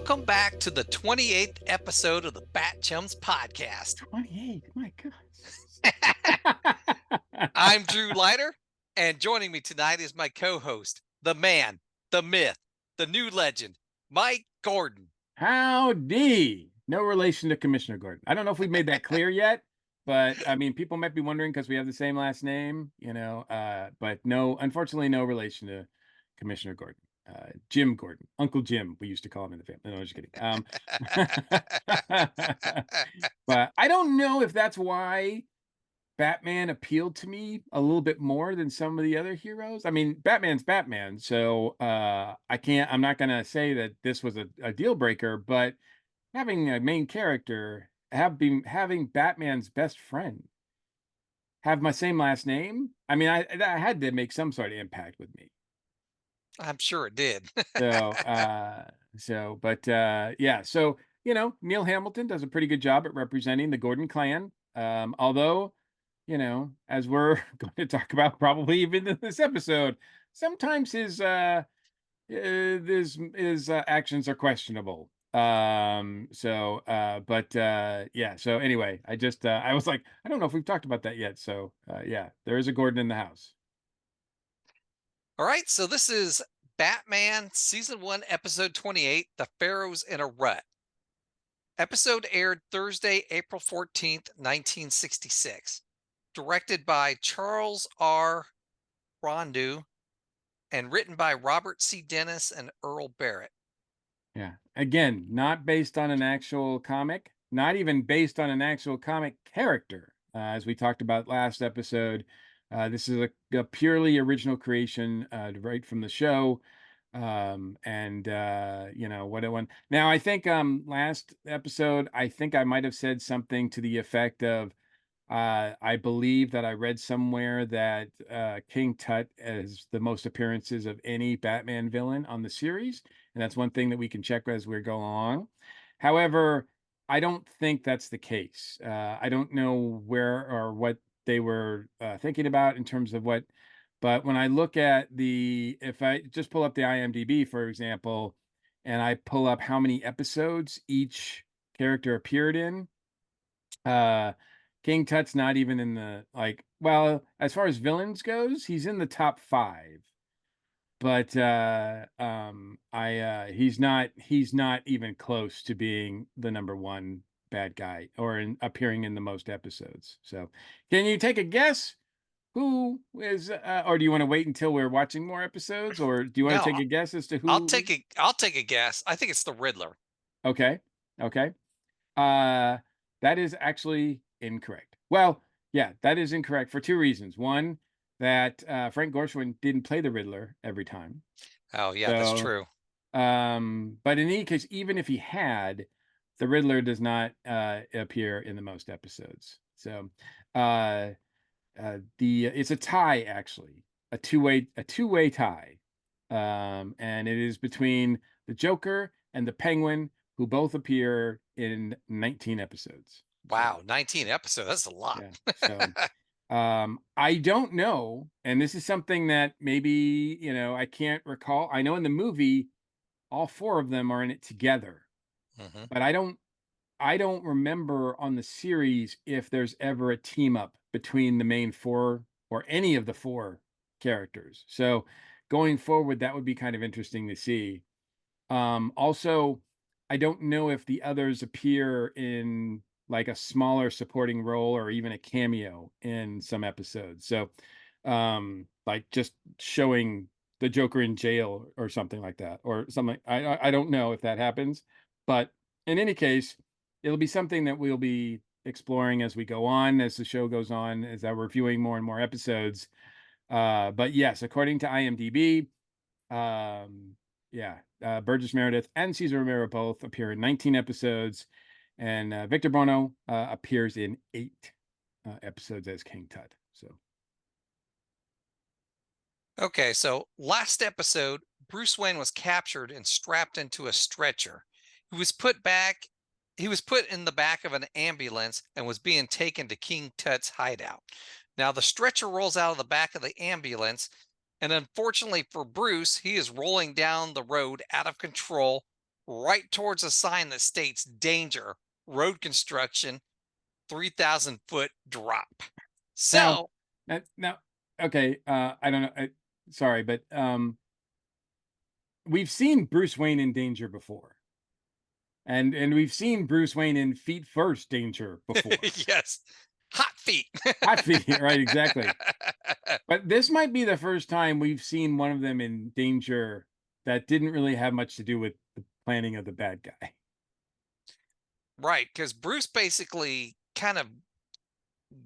Welcome back to the 28th episode of the BatChums podcast. 28. My God. I'm Drew Leiter, and joining me tonight is my co-host, the man, the myth, the new legend, Mike Gordon. Howdy. No relation to Commissioner Gordon. I don't know if we've made that clear yet, but I mean, people might be wondering because we have the same last name, but no, unfortunately, no relation to Commissioner Gordon. Jim Gordon, Uncle Jim, we used to call him in the family. No, I'm just kidding. But I don't know if that's why Batman appealed to me a little bit more than some of the other heroes. I mean, Batman's Batman, so I'm not gonna say that this was a deal breaker, but having a main character having Batman's best friend have my same last name, I mean, I had to make some sort of impact with me. I'm sure it did. So Neil Hamilton does a pretty good job at representing the Gordon clan. Although, as we're going to talk about probably even in this episode, sometimes his actions are questionable. So anyway, I was like, I don't know if we've talked about that yet. So yeah, there is a Gordon in the house. All right, so this is Batman Season 1, Episode 28, The Pharaoh's in a Rut. Episode aired Thursday, April 14th, 1966. Directed by Charles R. Rondeau and written by Robert C. Dennis and Earl Barrett. Yeah. Again, not based on an actual comic, not even based on an actual comic character. As we talked about last episode, this is a purely original creation right from the show. What it went. Now, I think last episode, I think I might have said something to the effect of I believe that I read somewhere that King Tut has the most appearances of any Batman villain on the series, and that's one thing that we can check as we're going along. However, I don't think that's the case. I don't know where or what they were thinking about in terms of what, but when I look at if I just pull up the IMDb, for example, and I pull up how many episodes each character appeared in, uh, King Tut's not even in well, as far as villains goes, he's in the top 5. But he's not even close to being the number 1 bad guy or appearing in the most episodes. So, can you take a guess who is or do you want to wait until we're watching more episodes, or do you want to No, take a guess as to I'll who? take a I'll take a guess. I think it's the Riddler. Okay. Okay. Uh, that is actually incorrect. Well, yeah, that is incorrect for 2 reasons. One, that Frank Gorshin didn't play the Riddler every time. Oh, yeah, that's So, true. but in any case, even if he had, the Riddler does not appear in the most episodes. So, uh, it's a tie actually, a two-way tie, and it is between the Joker and the Penguin, who both appear in 19 episodes. Wow, So 19 episodes. That's a lot. yeah, so I don't know, and this is something that maybe I can't recall. I know in the movie, all 4 of them are in it together, Mhm. but I don't remember on the series if there's ever a team up between the main 4 or any of the 4 characters. So going forward, that would be kind of interesting to see. Also, I don't know if the others appear in like a smaller supporting role or even a cameo in some episodes. So, like just showing the Joker in jail or something like that, or something. I don't know if that happens, but in any case, it'll be something that we'll be exploring as we go on, as the show goes on, as I'm reviewing more and more episodes. But yes, according to IMDb, um, yeah, Burgess Meredith and Cesar Romero both appear in 19 episodes, and Victor Bono appears in 8 episodes as King Tut. So, Okay, so last episode, Bruce Wayne was captured and strapped into a stretcher. He was put back. He was put in the back of an ambulance and was being taken to King Tut's hideout. Now the stretcher rolls out of the back of the ambulance, and unfortunately for Bruce, he is rolling down the road out of control right towards a sign that states danger, road construction, 3,000-foot drop. Now, So, now, okay, I don't know. Sorry, but we've seen Bruce Wayne in danger before, and we've seen Bruce Wayne in feet first danger before. yes, hot feet. Hot feet, right? Exactly. But this might be the first time we've seen one of them in danger that didn't really have much to do with the planning of the bad guy. Right, because Bruce basically kind of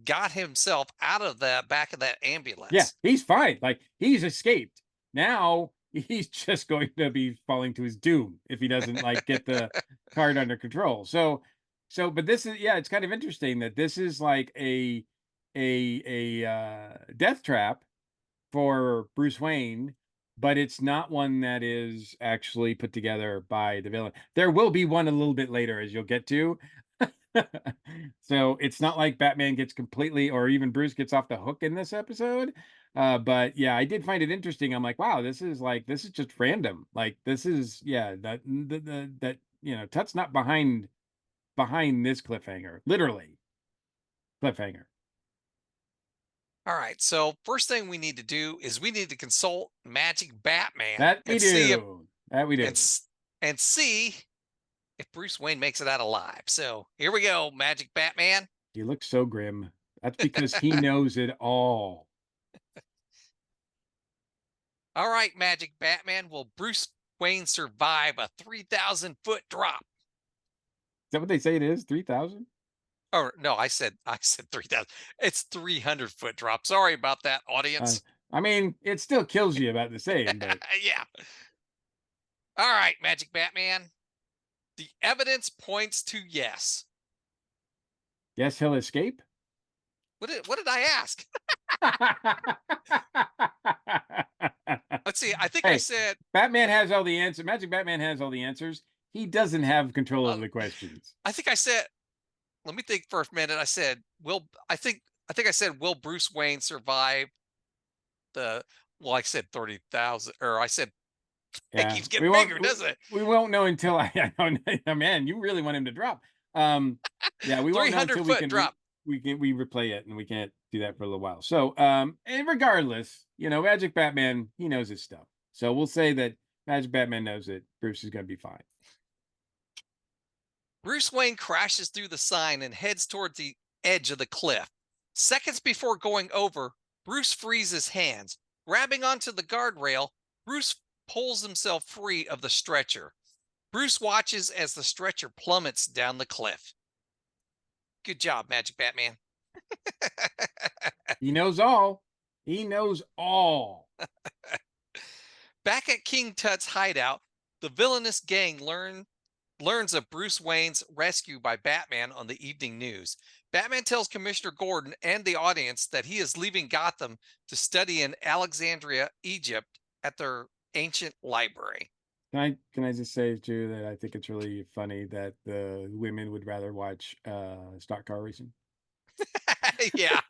got himself out of the back of that Yeah, ambulance. he's fine. Like he's escaped. Now he's just going to be falling to his doom if he doesn't like get the card under control. But this is, yeah, it's kind of interesting that this is like a death trap for Bruce Wayne, but it's not one that is actually put together by the villain. There will be one a little bit later, as you'll get to. So it's not like Batman gets completely, or even Bruce gets off the hook in this episode. But yeah, I did find it interesting. I'm like, wow, this is just random. Like this is, yeah, that Tut's not behind this cliffhanger, literally cliffhanger. All right, so first thing we need to do is we need to consult Magic Batman That we and see if do. That we and do. s- and see if Bruce Wayne makes it out alive. So here we go, Magic Batman. He looks so grim. That's because he knows it all. All right, Magic Batman, will Bruce Wayne survive a 3,000-foot drop? Is that what they say it is? 3,000? Or no, I said 3,000. It's 300-foot drop. Sorry about that, Uh, audience. I mean, it still kills you about the same, but Yeah. All right, Magic Batman. The evidence points to yes. guess he'll escape? What did I ask? Let's see. I think I Hey, said Batman has all the answers. Magic Batman has all the answers. He doesn't have control uh, over the questions. I think I said let me think for a minute. I said, will I think I said, will Bruce Wayne survive the well, I said 30,000, or I said it Yeah, keeps getting bigger, doesn't it? we won't know until I know. Man, you really want him to drop. Um, yeah, we won't know 300 until we foot can drop. we replay it, and we can't do that for a little while. So, and regardless, Magic Batman, he knows his stuff. So we'll say that Magic Batman knows that Bruce is going to be fine. Bruce Wayne crashes through the sign and heads towards the edge of the cliff. Seconds before going over, Bruce frees his hands. Grabbing onto the guardrail, Bruce pulls himself free of the stretcher. Bruce watches as the stretcher plummets down the cliff. Good job, Magic Batman. He knows all. He knows all. Back at King Tut's hideout, the villainous gang learns of Bruce Wayne's rescue by Batman on the evening news. Batman tells Commissioner Gordon and the audience that he is leaving Gotham to study in Alexandria, Egypt, at their ancient library. Can I just say too that I think it's really funny that the women would rather watch stock car racing. Yeah.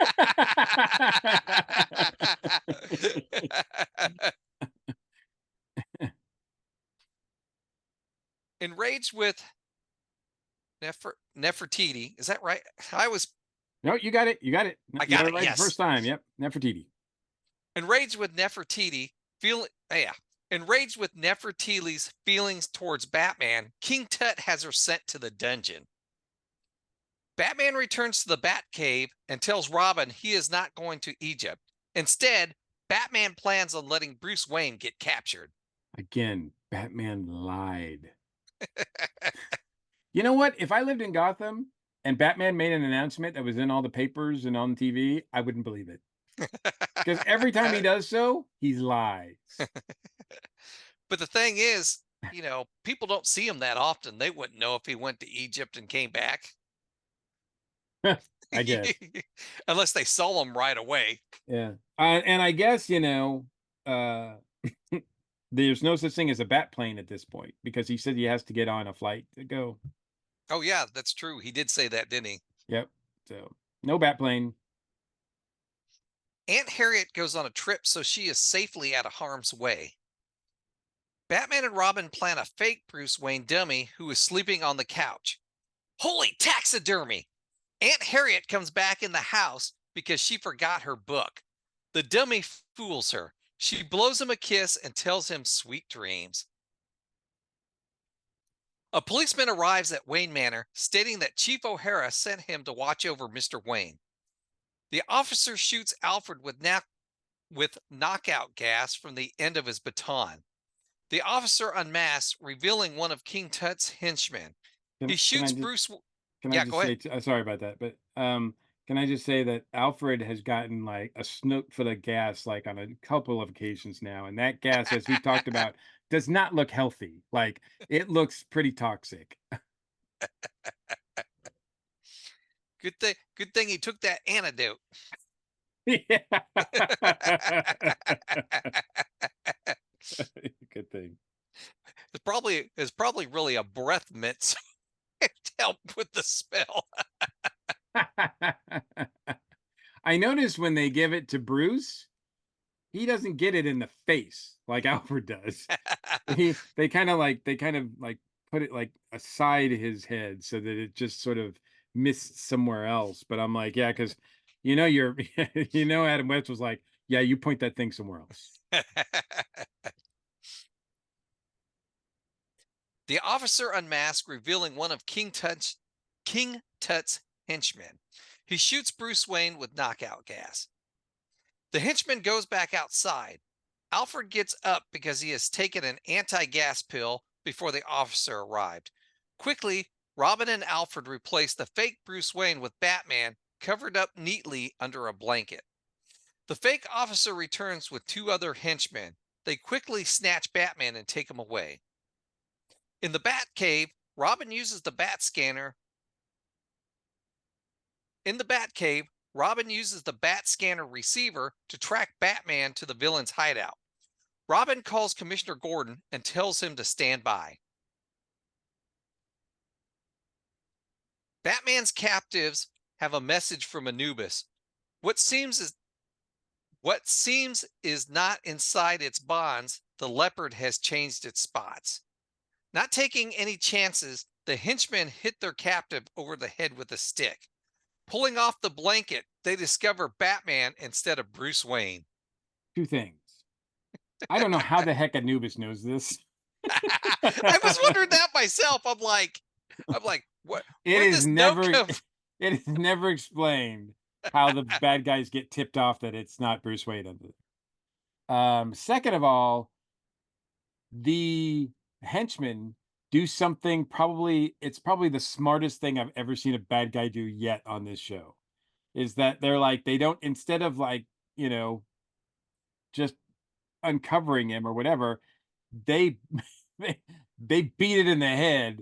Enraged with Nefertiti, is that right? No, you got it. You got it. I You got got it it. right the Yes. first time. Yep. Nefertiti. Enraged with Nefertiti, feel yeah. Enraged with Nefertiti's feelings towards Batman, King Tut has her sent to the dungeon. Batman returns to the Batcave and tells Robin he is not going to Egypt. Instead, Batman plans on letting Bruce Wayne get captured. Again, Batman lied. You know what? If I lived in Gotham and Batman made an announcement that was in all the papers and on TV, I wouldn't believe it. Because every time he does so, he lies. But the thing is, people don't see him that often. They wouldn't know if he went to Egypt and came back I guess. unless they saw him right away. Yeah. And I guess, uh, there's no such thing as a bat plane at this point because he said he has to get on a flight to go. Oh, yeah, that's true. He did say that, didn't he? Yep. So no bat plane. Aunt Harriet goes on a trip so she is safely out of harm's way. Batman and Robin plan a fake Bruce Wayne dummy who is sleeping on the couch. Holy taxidermy! Aunt Harriet comes back in the house because she forgot her book. The dummy fools her. She blows him a kiss and tells him sweet dreams. A policeman arrives at Wayne Manor stating that Chief O'Hara sent him to watch over Mr. Wayne. The officer shoots Alfred with knockout gas from the end of his baton. The officer unmasks, revealing one of King Tut's henchmen. He Can I shoots just Bruce. can I Yeah, go just say ahead. sorry about that, but can I just say that Alfred has gotten like a snootful of gas like on a couple of occasions now, and that gas, as we've talked about, does not look healthy. Like it looks pretty toxic. Good thing he took that antidote. Yeah. Good thing. It's probably really a breath mint to help with the smell. I noticed when they give it to Bruce, he doesn't get it in the face like Alfred does. They kind of like put it like aside his head so that it just sort of missed somewhere else. But I'm like, yeah, because you're Adam West was like, yeah, you point that thing somewhere else. The officer unmasked, revealing one of King Tut's henchmen. He shoots Bruce Wayne with knockout gas. The henchman goes back outside. Alfred gets up because he has taken an anti-gas pill before the officer arrived. Quickly, Robin and Alfred replace the fake Bruce Wayne with Batman, covered up neatly under a blanket. The fake officer returns with two other henchmen. They quickly snatch Batman and take him away. In the Batcave, Robin uses the Bat scanner. In the Batcave, Robin uses the Bat scanner receiver to track Batman to the villain's hideout. Robin calls Commissioner Gordon and tells him to stand by. Batman's captives have a message from Anubis. What seems is what seems is not inside its bonds. The leopard has changed its spots. Not taking any chances, the henchmen hit their captive over the head with a stick. Pulling off the blanket, they discover Batman instead of Bruce Wayne. Two things. I don't know how the heck Anubis knows this. I was wondering that myself. I'm like, what? It Where'd is this note never come from? it is never explained how the bad guys get tipped off that it's not Bruce Wayne. Second of all, the henchmen do something it's probably the smartest thing I've ever seen a bad guy do yet on this show. Is that they're like they don't instead of like, just uncovering him or whatever, they they beat it in the head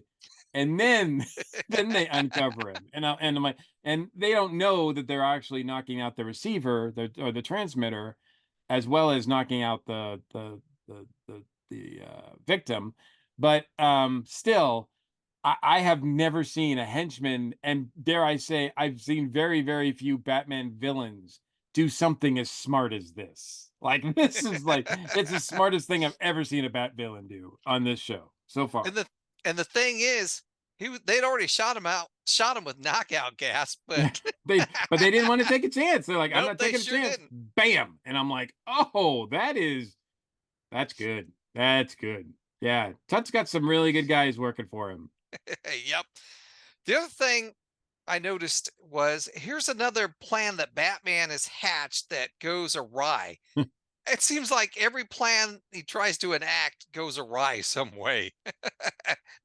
and then then they uncover him. And I'm like, and they don't know that they're actually knocking out the receiver, or the transmitter, as well as knocking out the victim. But still, I have never seen a henchman, and dare I say, I've seen very, very few Batman villains do something as smart as this. Like this is like it's the smartest thing I've ever seen a Bat villain do on this show so far. and the and the thing is, they'd already shot him with knockout gas, Yeah, but but they didn't want to take a chance. They're like, I'm nope, not they taking a sure chance. didn't. Bam, and I'm like, oh, that's good. That's good. Yeah, Tut's got some really good guys working for him. Yep. The other thing I noticed was here's another plan that Batman has hatched that goes awry. It seems like every plan he tries to enact goes awry some way.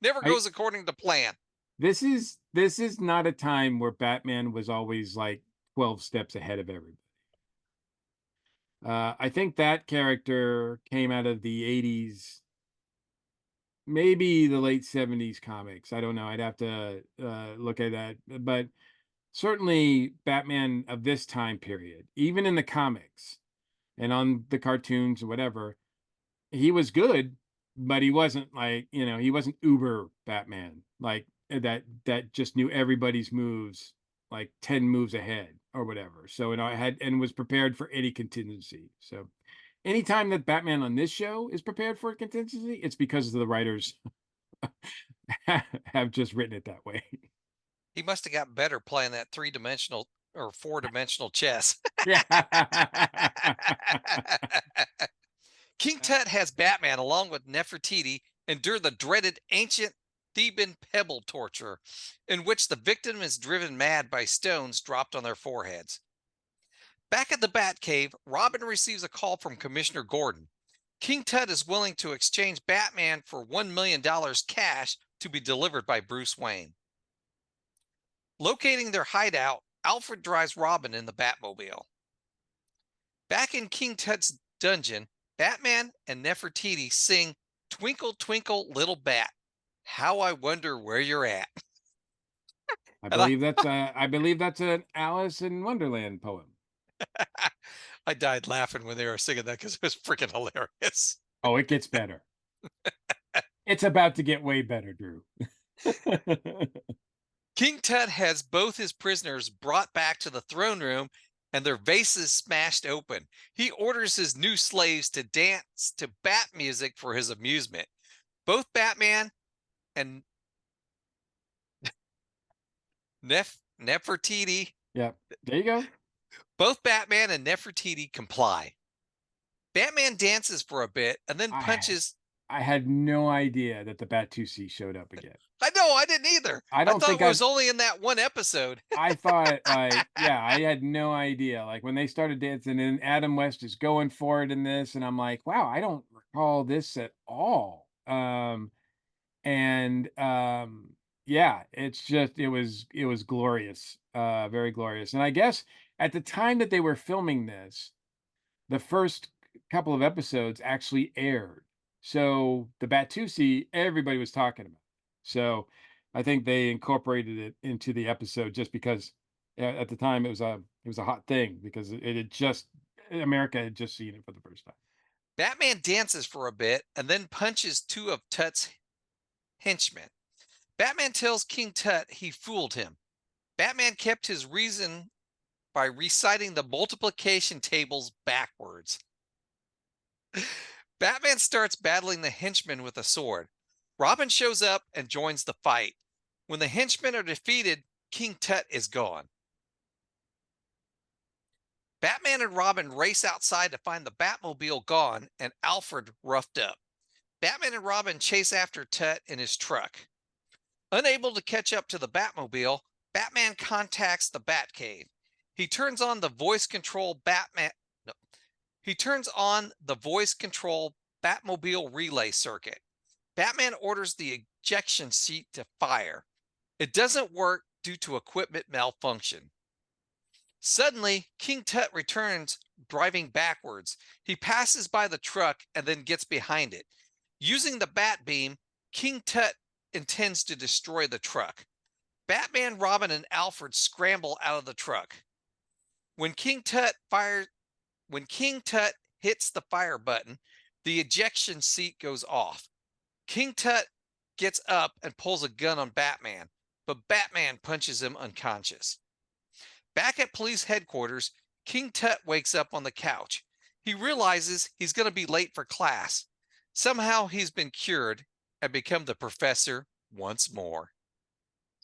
Never I goes according to plan. this is not a time where Batman was always like 12 steps ahead of everybody. I think that character came out of the 80s, maybe the late 70s comics. I don't know. I'd have to look at that. But certainly Batman of this time period, even in the comics and on the cartoons or whatever, he was good, but he wasn't like, he wasn't uber Batman, like that just knew everybody's moves like 10 moves ahead or whatever. So, I had and was prepared for any contingency. So anytime that Batman on this show is prepared for a contingency, it's because the writers have just written it that way. He must have got better playing that three-dimensional or four-dimensional chess. Yeah. King Tut has Batman, along with Nefertiti, endure the dreaded ancient Theban pebble torture, in which the victim is driven mad by stones dropped on their foreheads. Back at the Batcave, Robin receives a call from Commissioner Gordon. King Tut is willing to exchange Batman for $1 million cash to be delivered by Bruce Wayne. Locating their hideout, Alfred drives Robin in the Batmobile. Back in King Tut's dungeon, Batman and Nefertiti sing Twinkle Twinkle Little Bat. How I wonder where you're at. And I believe that's an Alice in Wonderland poem. I died laughing when they were singing that because it was freaking hilarious. Oh, it gets better. It's about to get way better, Drew. King Tut has both his prisoners brought back to the throne room and their vases smashed open. He orders his new slaves to dance to bat music for his amusement. Both Batman and Nefertiti, Yeah, there you go. both Batman and Nefertiti comply. Batman dances for a bit and then I punches. I had no idea that the Bat-2C showed up again. I know, I didn't either. I I don't thought think it was only in that one episode. I thought, like, yeah, I had no idea. Like when they started dancing and Adam West is going for it in this, and I'm like, wow, I don't recall this at all. And yeah, it was glorious, very glorious. And I guess at the time that they were filming this, the first couple of episodes actually aired. So the Batusi, everybody was talking about. So I think they incorporated it into the episode just because at the time it was a hot thing because it had just America had just seen it for the first time. Batman dances for a bit and then punches two of Tut's henchmen. Batman tells King Tut he fooled him. Batman kept his reason by reciting the multiplication tables backwards. Batman starts battling the henchmen with a sword. Robin shows up and joins the fight. When the henchmen are defeated, King Tut is gone. Batman and Robin race outside to find the Batmobile gone and Alfred roughed up. Batman and Robin chase after Tut in his truck. Unable to catch up to the Batmobile, Batman contacts the Batcave. He turns on the voice control Batman. No, he turns on the voice control Batmobile relay circuit. Batman orders the ejection seat to fire. It doesn't work due to equipment malfunction. Suddenly, King Tut returns driving backwards. He passes by the truck and then gets behind it. Using the bat beam, King Tut intends to destroy the truck. Batman, Robin, and Alfred scramble out of the truck. When King Tut hits the fire button, the ejection seat goes off. King Tut gets up and pulls a gun on Batman, but Batman punches him unconscious. Back at police headquarters, King Tut wakes up on the couch. He realizes he's going to be late for class. Somehow he's been cured and become the professor once more.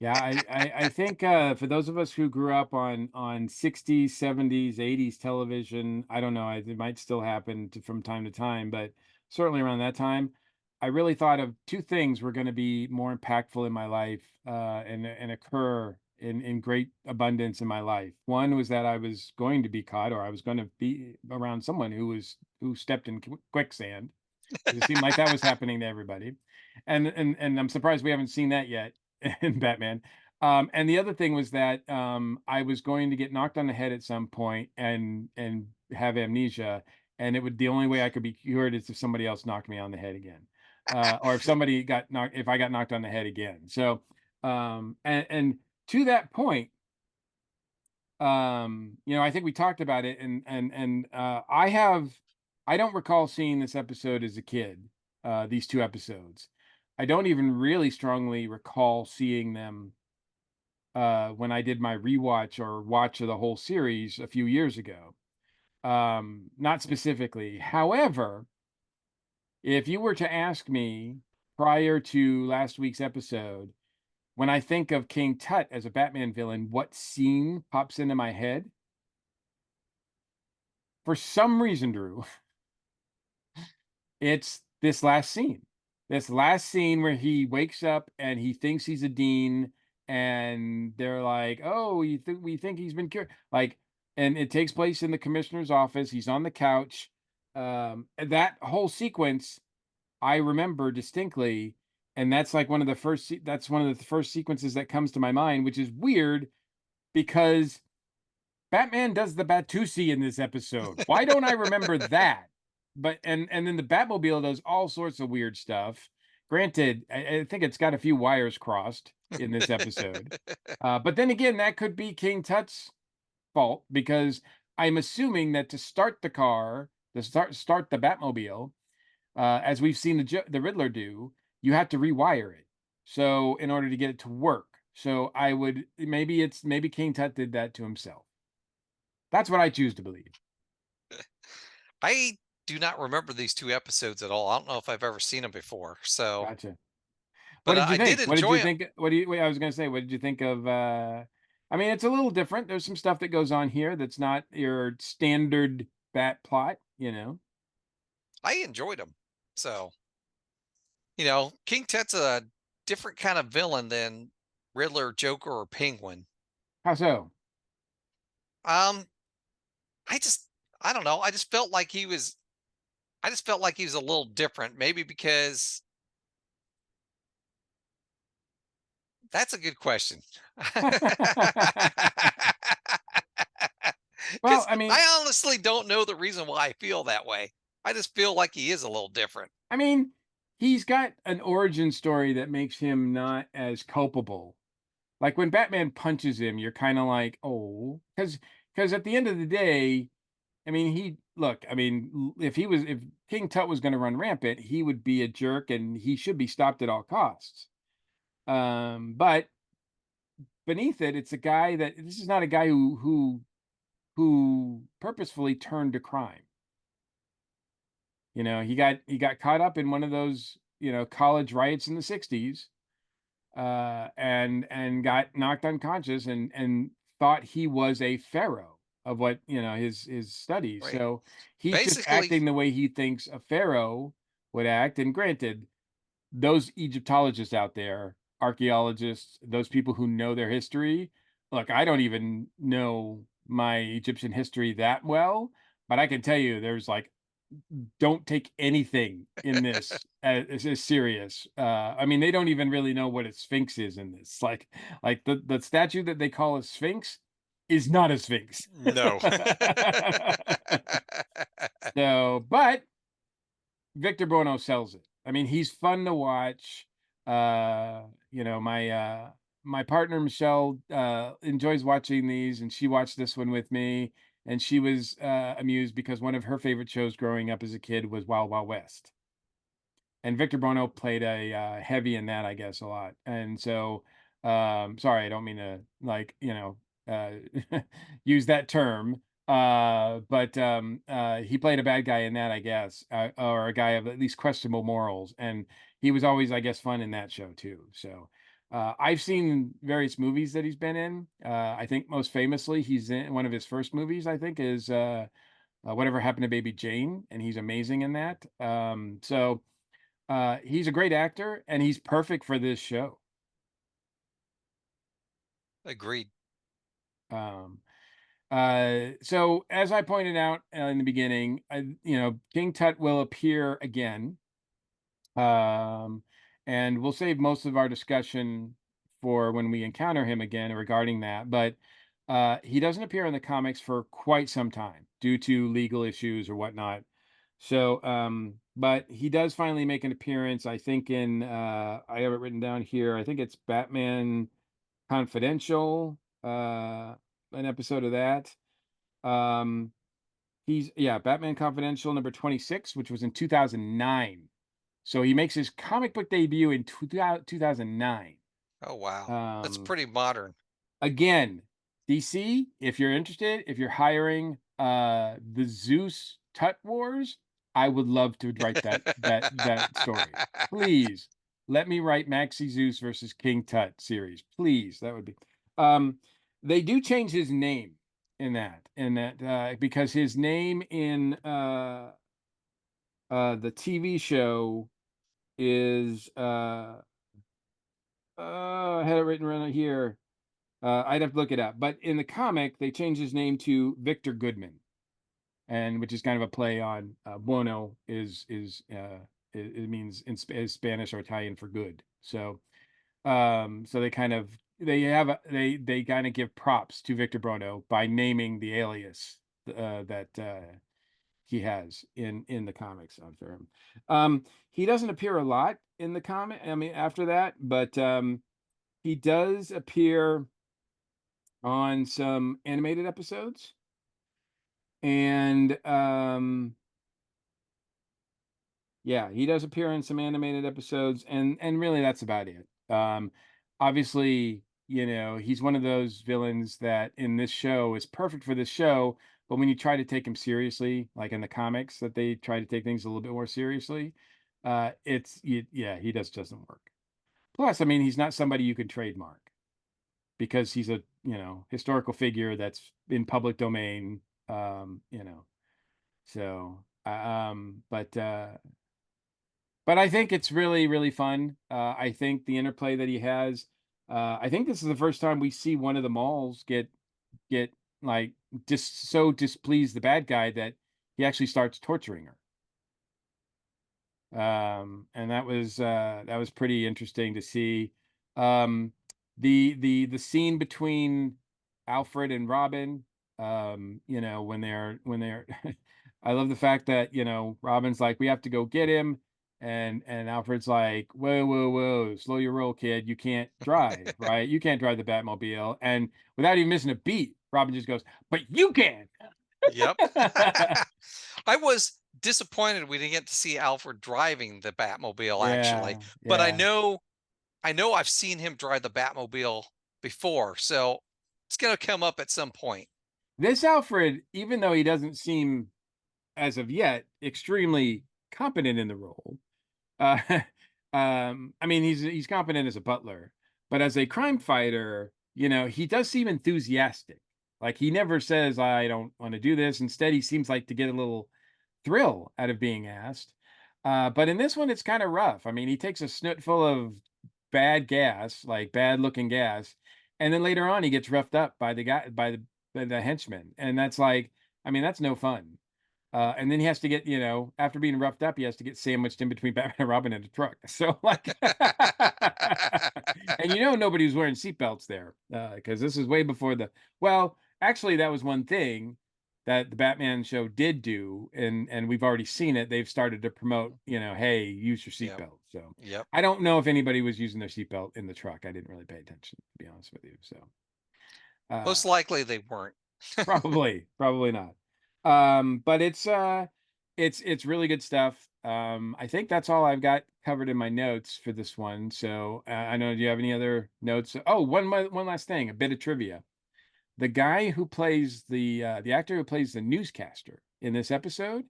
Yeah, I think for those of us who grew up on 60s, 70s, 80s television, I don't know, it might still happen from time to time, but certainly around that time, I really thought of two things were going to be more impactful in my life and occur in great abundance in my life. One was that I was going to be caught, or I was going to be around someone who stepped in quicksand. It seemed like that was happening to everybody, and I'm surprised we haven't seen that yet in Batman. And the other thing was that I was going to get knocked on the head at some point and have amnesia, and it would the only way I could be cured is if somebody else knocked me on the head again, or if I got knocked on the head again. So and to that point, I think we talked about it, and I don't recall seeing this episode as a kid, these two episodes. I don't even really strongly recall seeing them when I did my rewatch or watch of the whole series a few years ago. Not specifically. However, if you were to ask me prior to last week's episode, when I think of King Tut as a Batman villain, what scene pops into my head? For some reason, Drew, it's this last scene. This last scene where he wakes up and he thinks he's a dean, and they're like, "Oh, we think he's been cured." Like, and it takes place in the commissioner's office. He's on the couch. And that whole sequence I remember distinctly, and that's like one of the that's one of the first sequences that comes to my mind, which is weird because Batman does the Batusi in this episode. Why don't I remember that? But and then the Batmobile does all sorts of weird stuff. Granted, I think it's got a few wires crossed in this episode. But then again, that could be King Tut's fault because I'm assuming that to start the car, to start the Batmobile, as we've seen the Riddler do, you have to rewire it. So in order to get it to work. So I would maybe King Tut did that to himself. That's what I choose to believe. I do not remember these two episodes at all. I don't know if I've ever seen them before. So, Gotcha. What but did you I did think? What did you enjoy them. think? What do you? Wait, I was going to say, what did you think of? I mean, it's a little different. There's some stuff that goes on here that's not your standard Bat plot. You know, I enjoyed them. So, King Tut's a different kind of villain than Riddler, Joker, or Penguin. how so? Um, I just, I don't know. I just felt like he was a little different. Maybe because that's a good question. Well, Because I mean, I honestly don't know the reason why I feel that way. I just feel like he is a little different. I mean, he's got an origin story that makes him not as culpable. Like when Batman punches him, you're kind of like, oh, because at the end of the day, I mean, I mean, if King Tut was going to run rampant, he would be a jerk and he should be stopped at all costs. But beneath it, it's a guy that this is not a guy who purposefully turned to crime. You know, he got caught up in one of those, college riots in the 60s, and got knocked unconscious and thought he was a pharaoh of what his studies. Right. So he's just Basically, acting the way he thinks a pharaoh would act. And granted, those Egyptologists out there, archaeologists, those people who know their history. Look, I don't even know my Egyptian history that well, but I can tell you there's like don't take anything in this as serious. I mean, they don't even really know what a sphinx is in this. Like the statue that they call a sphinx is not a sphinx. no. So, but Victor Buono sells it. I mean, he's fun to watch. My partner Michelle enjoys watching these, and she watched this one with me, and she was amused because one of her favorite shows growing up as a kid was Wild Wild West, and Victor Bono played a heavy in that, I guess, a lot. And so, sorry, I don't mean to use that term. But he played a bad guy in that, I guess, or a guy of at least questionable morals, and he was always, I guess, fun in that show too. So. I've seen various movies that he's been in. I think most famously, he's in one of his first movies. I think is Whatever Happened to Baby Jane, and he's amazing in that. He's a great actor, and he's perfect for this show. Agreed. Um, so as I pointed out in the beginning, King Tut will appear again, um, and we'll save most of our discussion for when we encounter him again regarding that. But he doesn't appear in the comics for quite some time due to legal issues or whatnot. So, but he does finally make an appearance, I think, in I have it written down here. I think it's Batman Confidential, an episode of that. Um, Batman Confidential number 26, which was in 2009. So he makes his comic book debut in 2009. Oh, wow. That's Um, pretty modern. Again, DC, if you're interested, if you're hiring, the Zeus Tut Wars, I would love to write that story. Please let me write Maxi Zeus versus King Tut series. Please, that would be. Um, they do change his name in that because his name in the TV show is I had it written right here. I'd have to look it up, but in the comic they changed his name to Victor Goodman, and which is kind of a play on bueno it means in Spanish or Italian for good. So so they kind of they kind of give props to Victor Buono by naming the alias that he has in the comics on for him. He doesn't appear a lot in the comic. I mean, after that, but he does appear on some animated episodes, and yeah, he does appear in some animated episodes, and really that's about it. Obviously, he's one of those villains that in this show is perfect for this show, but when you try to take him seriously, like in the comics, that they try to take things a little bit more seriously, yeah, he just doesn't work. Plus, I mean, he's not somebody you can trademark because he's a historical figure that's in public domain. So but I think it's really, really fun. I think the interplay that he has. I think this is the first time we see one of the malls get like just so displeased the bad guy that he actually starts torturing her. And that was pretty interesting to see. Um, the scene between Alfred and Robin, when they're I love the fact that, Robin's like, we have to go get him, and Alfred's like, whoa, whoa, whoa, slow your roll, kid. You can't drive, right? You can't drive the Batmobile. And without even missing a beat, Robin just goes, but you can. Yep. I was disappointed we didn't get to see Alfred driving the Batmobile actually, Yeah, but I yeah. know I know I've seen him drive the Batmobile before, so it's gonna come up at some point. This Alfred, even though he doesn't seem, as of yet, extremely competent in the role, uh, I mean, he's competent as a butler, but as a crime fighter, he does seem enthusiastic. Like he never says, "I don't want to do this." Instead, he seems like to get a little thrill out of being asked. But in this one, it's kind of rough. I mean, he takes a snoot full of bad gas, like bad looking gas, and then later on, he gets roughed up by the guy, by the henchman, and that's like, I mean, that's no fun. And then he has to get, after being roughed up, he has to get sandwiched in between Batman and Robin in a truck. So like, and nobody was wearing seatbelts there because this is way before the. Well, actually, that was one thing that the Batman show did do, and we've already seen it. They've started to promote, hey, use your Yep. seatbelt. So Yep. I don't know if anybody was using their seatbelt in the truck. I didn't really pay attention, to be honest with you. So uh, Most likely they weren't. probably not. But it's really good stuff. I think that's all I've got covered in my notes for this one. So I know. Do you have any other notes? Oh, one last thing, a bit of trivia. The guy who plays the actor who plays the newscaster in this episode,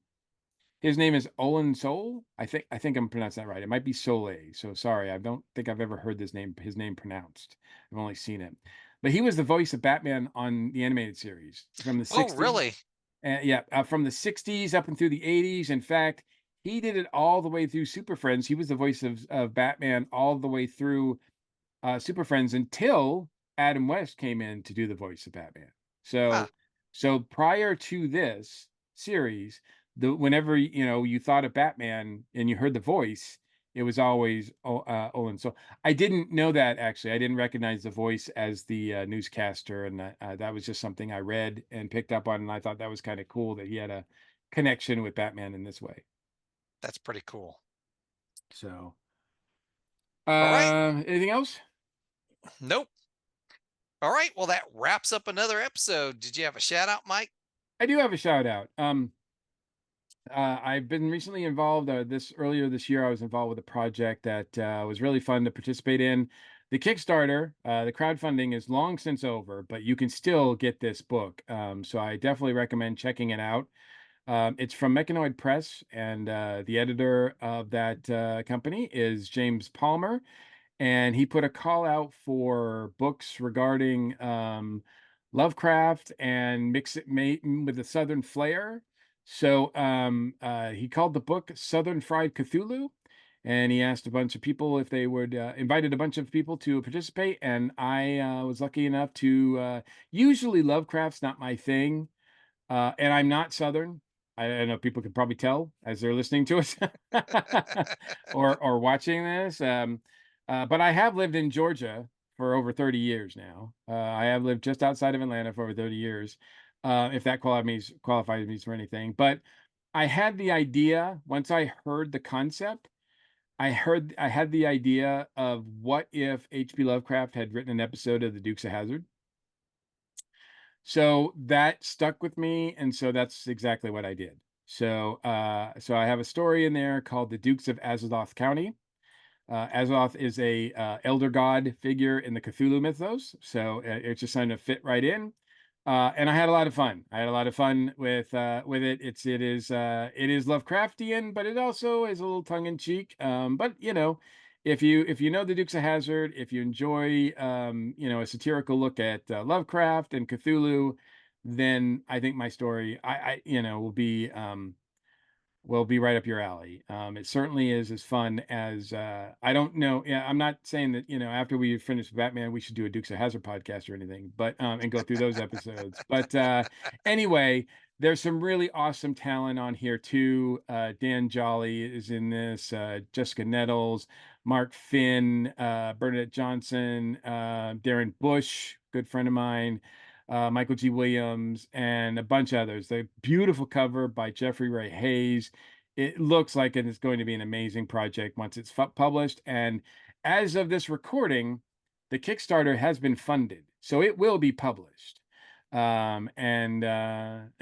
his name is Olin Sol. I think I'm pronouncing that right. It might be Soleil. So sorry, I don't think I've ever heard his name pronounced. I've only seen it. But he was the voice of Batman on the animated series from the Oh, 60s. really? Yeah, from the 60s up and through the 80s. In fact, he did it all the way through Super Friends. He was the voice of Batman all the way through Super Friends until Adam West came in to do the voice of Batman. Huh. So prior to this series, whenever you thought of Batman and you heard the voice, it was always Owen. So I didn't know that actually. I didn't recognize the voice as the newscaster, and that was just something I read and picked up on, and I thought that was kind of cool that he had a connection with Batman in this way. That's pretty cool. So, All right. anything else? Nope. All right. Well, that wraps up another episode. Did you have a shout out, Mike? I do have a shout out. I've been recently involved. This earlier this year, I was involved with a project that was really fun to participate in. the Kickstarter, the crowdfunding is long since over, but you can still get this book. So I definitely recommend checking it out. It's from Mechanoid Press, and the editor of that company is James Palmer, and he put a call out for books regarding Lovecraft and mix it with a Southern flair. So he called the book Southern Fried Cthulhu, and he asked a bunch of people if they would invited a bunch of people to participate, and I was lucky enough to. Usually, Lovecraft's not my thing, and I'm not Southern. I know people can probably tell as they're listening to us or watching this. But I have lived in Georgia for over 30 years now. I have lived just outside of Atlanta for over 30 years, if that qualifies me for anything. But I had the idea once I heard the concept. I had the idea of what if H.P. Lovecraft had written an episode of the Dukes of Hazzard. So that stuck with me, and so that's exactly what I did. So I have a story in there called The Dukes of Azaroth County. Azaroth is a elder god figure in the Cthulhu mythos, so it's just kind of fit right in. And I had a lot of fun. I had a lot of fun with it. It is Lovecraftian, but it also is a little tongue in cheek. But if you know the Dukes of Hazzard, if you enjoy a satirical look at Lovecraft and Cthulhu, then I think my story will be right up your alley. It certainly is as fun as I don't know. Yeah, I'm not saying that after we finish Batman, we should do a Dukes of Hazzard podcast or anything, but and go through those episodes. But anyway, there's some really awesome talent on here too. Dan Jolly is in this. Jessica Nettles, Mark Finn, Bernadette Johnson, Darren Bush, good friend of mine. Michael G. Williams, and a bunch of others. The beautiful cover by Jeffrey Ray Hayes. It looks like it is going to be an amazing project once it's published. And as of this recording, the Kickstarter has been funded, so it will be published. And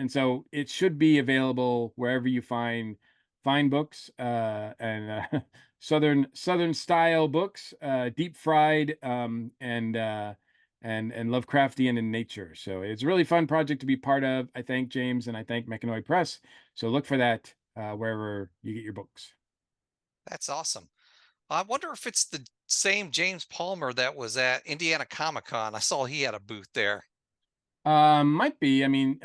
so it should be available wherever you find books and southern style books, deep fried and Lovecraftian in nature. So it's a really fun project to be part of. I thank James and I thank Mechanoid Press. So look for that wherever you get your books. That's awesome. I wonder if it's the same James Palmer that was at Indiana Comic Con. I saw he had a booth there. Might be. I mean,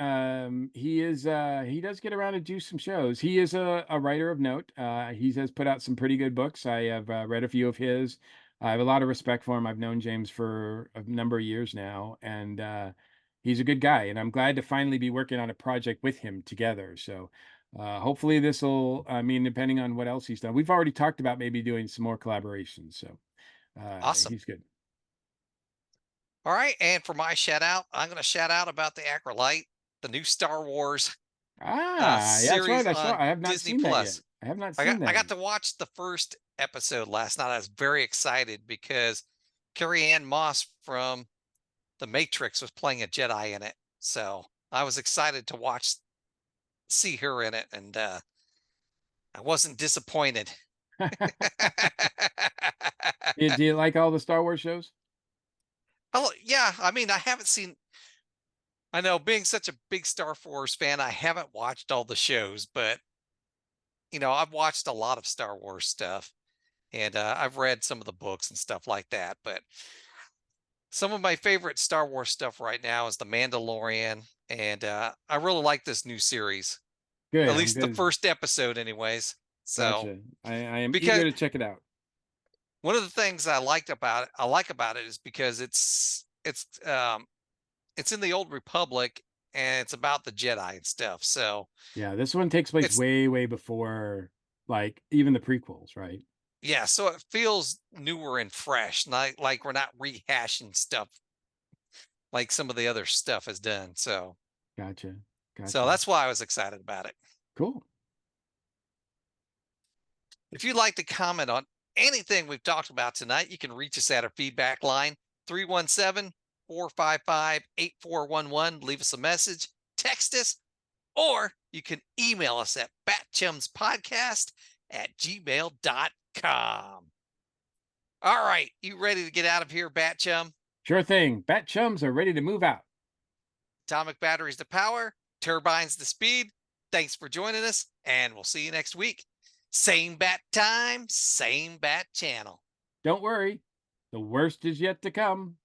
he does get around to do some shows. He is a writer of note. He has put out some pretty good books. I have read a few of his. I have a lot of respect for him. I've known James for a number of years now, and he's a good guy. And I'm glad to finally be working on a project with him together. So hopefully this will, I mean, depending on what else he's done. We've already talked about maybe doing some more collaborations. So Awesome. he's good. All right. And for my shout out, I'm going to shout out about the Acolyte, the new Star Wars Yeah, that's right. series on I have not Disney seen that yet. Plus. I have not I got seen I that got yet. to watch the first episode last night. I was very excited because Carrie Ann Moss from The Matrix was playing a Jedi in it. So I was excited to see her in it, and I wasn't disappointed. Do you like all the Star Wars shows? Oh yeah, I mean, I haven't seen. I know, being such a big Star Wars fan, I haven't watched all the shows, but I've watched a lot of Star Wars stuff, and I've read some of the books and stuff like that. But some of my favorite Star Wars stuff right now is The Mandalorian, and I really like this new series. At Good. I'm least the good. first episode, anyways. So, Gotcha. I am eager because to check it out. one of the things I like about it is because it's in the old Republic and it's about the Jedi and stuff. So Yeah, this one takes place it's way, way before like even the prequels, right? yeah, so it feels newer and fresh, not like we're not rehashing stuff like some of the other stuff has done. Gotcha. So Gotcha. that's why I was excited about it. Cool. If you'd like to comment on anything we've talked about tonight, you can reach us at our feedback line 317-455-8411. Leave us a message, text us, or you can email us at batchumspodcast@gmail.com. All right, you ready to get out of here, Bat Chum? Sure thing. Bat chums are ready to move out. Atomic batteries to power, turbines to speed. Thanks for joining us, and we'll see you next week. Same bat time, same bat channel. Don't worry, the worst is yet to come.